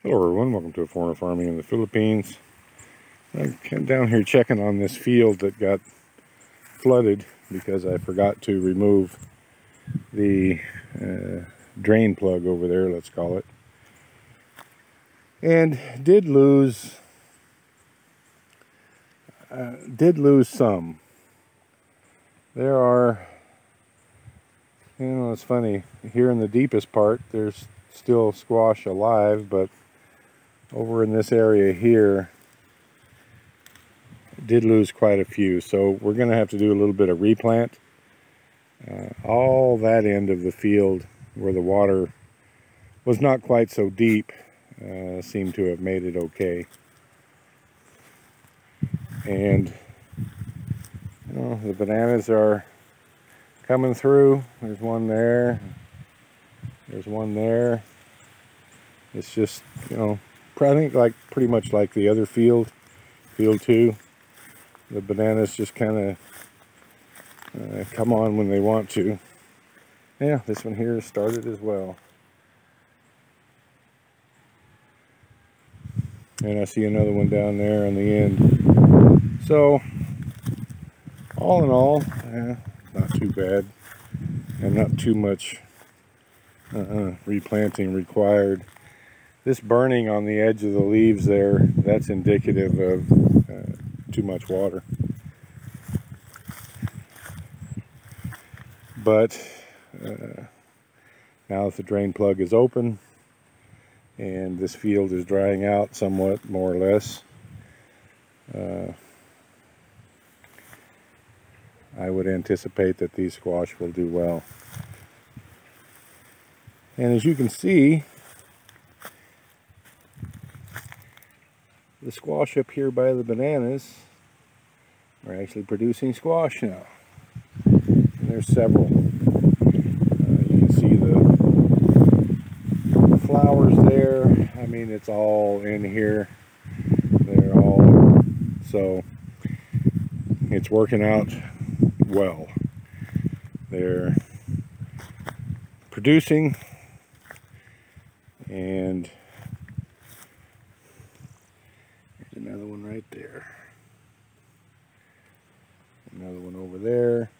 Hello everyone, welcome to Foreigner Farming in the Philippines. I came down here checking on this field that got flooded because I forgot to remove the drain plug over there, let's call it. And did lose some. There are, it's funny, here in the deepest part there's still squash alive, but over in this area here did lose quite a few, so we're going to have to do a little bit of replant. All that end of the field where the water was not quite so deep seemed to have made it okay. And the bananas are coming through. There's one there, there's one there. It's just, I think pretty much like the other field 2, the bananas just kind of come on when they want to. Yeah, this one here started as well. And I see another one down there on the end. So, all in all, not too bad. And not too much replanting required. This burning on the edge of the leaves there, that's indicative of too much water. But now that the drain plug is open and this field is drying out somewhat, more or less, I would anticipate that these squash will do well. And as you can see, the squash up here by the bananas are actually producing squash now. And there's several. You can see the flowers there. I mean, it's all in here. They're all, so it's working out well. They're producing, and there's another one right there. Another one over there.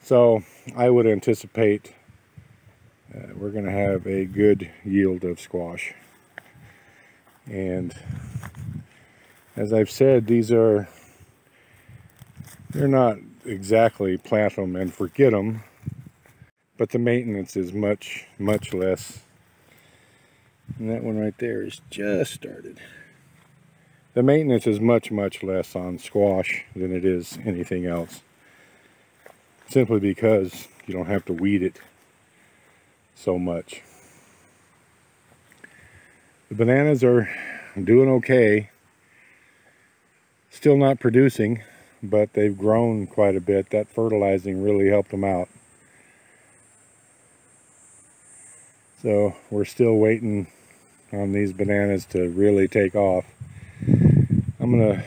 So I would anticipate we're going to have a good yield of squash. And as I've said, they're not exactly plant them and forget them, but the maintenance is much less. And that one right there is just started. The maintenance is much less on squash than it is anything else, simply because you don't have to weed it so much. The bananas are doing okay, still not producing, but they've grown quite a bit. That fertilizing really helped them out. So we're still waiting on these bananas to really take off. I'm going to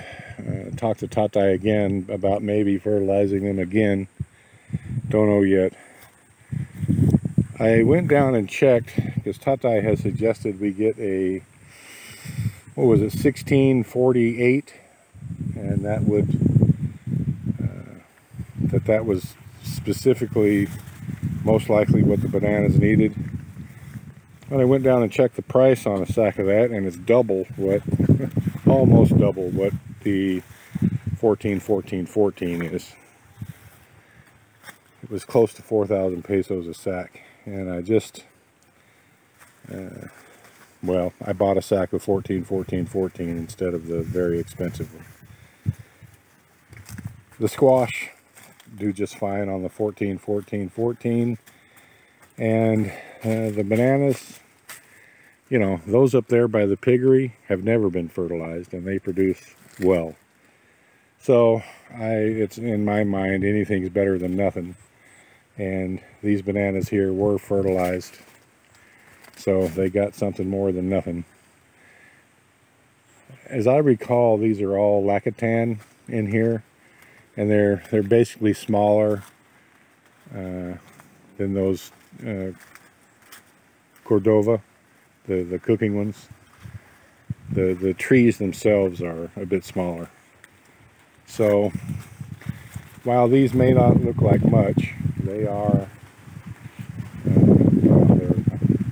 talk to Tatay again about maybe fertilizing them again. Don't know yet. I went down and checked because Tatay has suggested we get a, 1648, and that would that was specifically most likely what the bananas needed. And I went down and checked the price on a sack of that, and it's double what, almost double what the 14 is. It was close to 4,000 pesos a sack, and I just, well, I bought a sack of 14 instead of the very expensive one. The squash do just fine on the 14, and the bananas, those up there by the piggery have never been fertilized, and they produce well. So it's in my mind, anything's better than nothing. And these bananas here were fertilized, so they got something more than nothing. As I recall, these are all Lacatan in here, and they're basically smaller than those Cordova, the cooking ones. the trees themselves are a bit smaller. So while these may not look like much, they are they're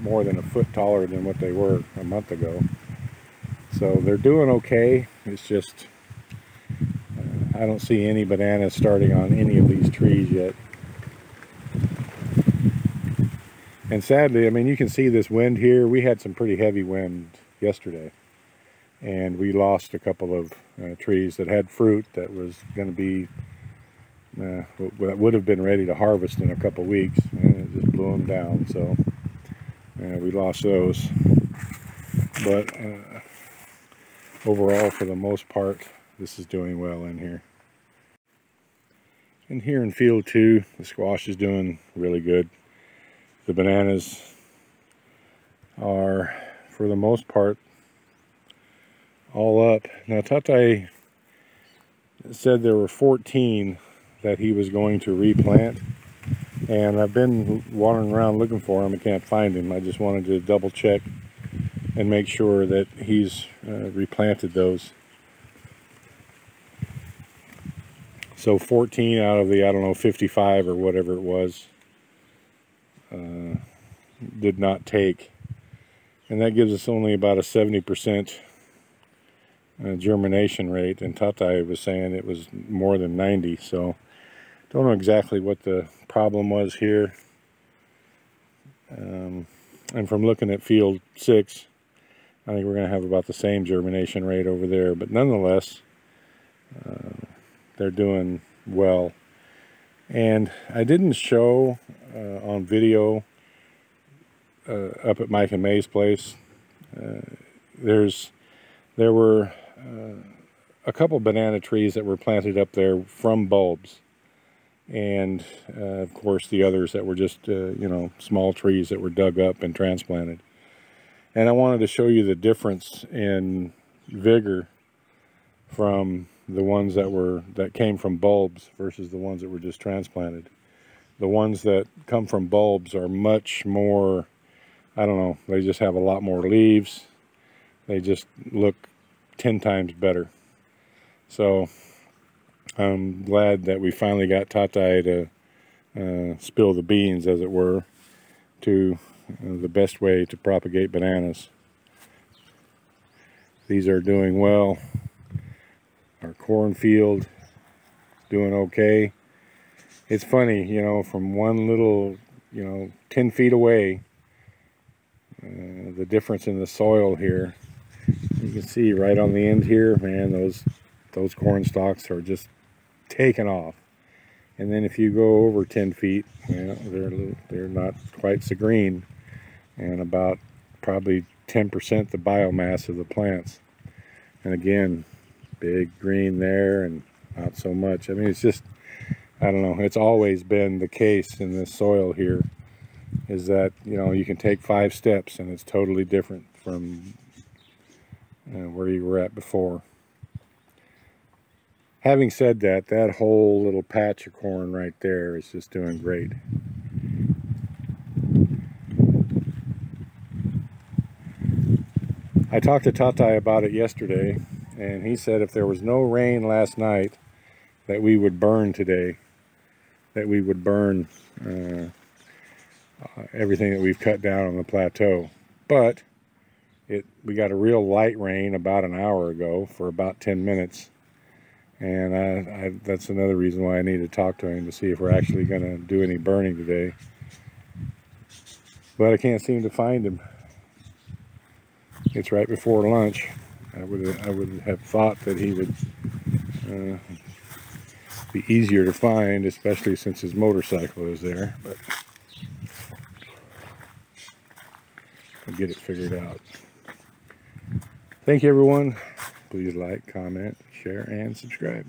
more than a foot taller than what they were a month ago. So they're doing okay. It's just I don't see any bananas starting on any of these trees yet. And sadly, I mean, you can see this wind here. We had some pretty heavy wind yesterday, and we lost a couple of trees that had fruit that was going to be that would have been ready to harvest in a couple weeks, and it just blew them down. So we lost those. But overall, for the most part, this is doing well in here. And here in field 2, the squash is doing really good. The bananas are, for the most part, all up. Now, Tate said there were 14 that he was going to replant, and I've been wandering around looking for him. I can't find him. I just wanted to double check and make sure that he's replanted those. So 14 out of the, I don't know, 55 or whatever it was, did not take. And that gives us only about a 70% germination rate. And Tate was saying it was more than 90. So don't know exactly what the problem was here. And from looking at field 6, I think we're going to have about the same germination rate over there. But nonetheless, they're doing well. And I didn't show on video up at Mike and May's place. There were a couple banana trees that were planted up there from bulbs, and of course the others that were just you know, small trees that were dug up and transplanted. And I wanted to show you the difference in vigor from the ones that came from bulbs versus the ones that were just transplanted. The ones that come from bulbs are much more, I don't know, they just have a lot more leaves. They just look 10 times better. So I'm glad that we finally got Tate to spill the beans, as it were, to the best way to propagate bananas. These are doing well. Our cornfield doing okay. It's funny, you know, from one little, you know, 10 feet away, the difference in the soil here. You can see right on the end here, man, those corn stalks are just taking off. And then if you go over 10 feet, you know, they're not quite so green, and about probably 10% the biomass of the plants. And again, big green there and not so much. I mean, it's just, I don't know, it's always been the case in this soil here, is that, you know, you can take 5 steps and it's totally different from where you were at before. Having said that, that whole little patch of corn right there is just doing great. I talked to Tate about it yesterday, and he said if there was no rain last night, that we would burn today. That we would burn everything that we've cut down on the plateau. But we got a real light rain about an hour ago for about 10 minutes. And that's another reason why I need to talk to him, to see if we're actually going to do any burning today. But I can't seem to find him. It's right before lunch. I would have thought that he would be easier to find, especially since his motorcycle is there. But I'll get it figured out. Thank you, everyone. Please like, comment, share, and subscribe.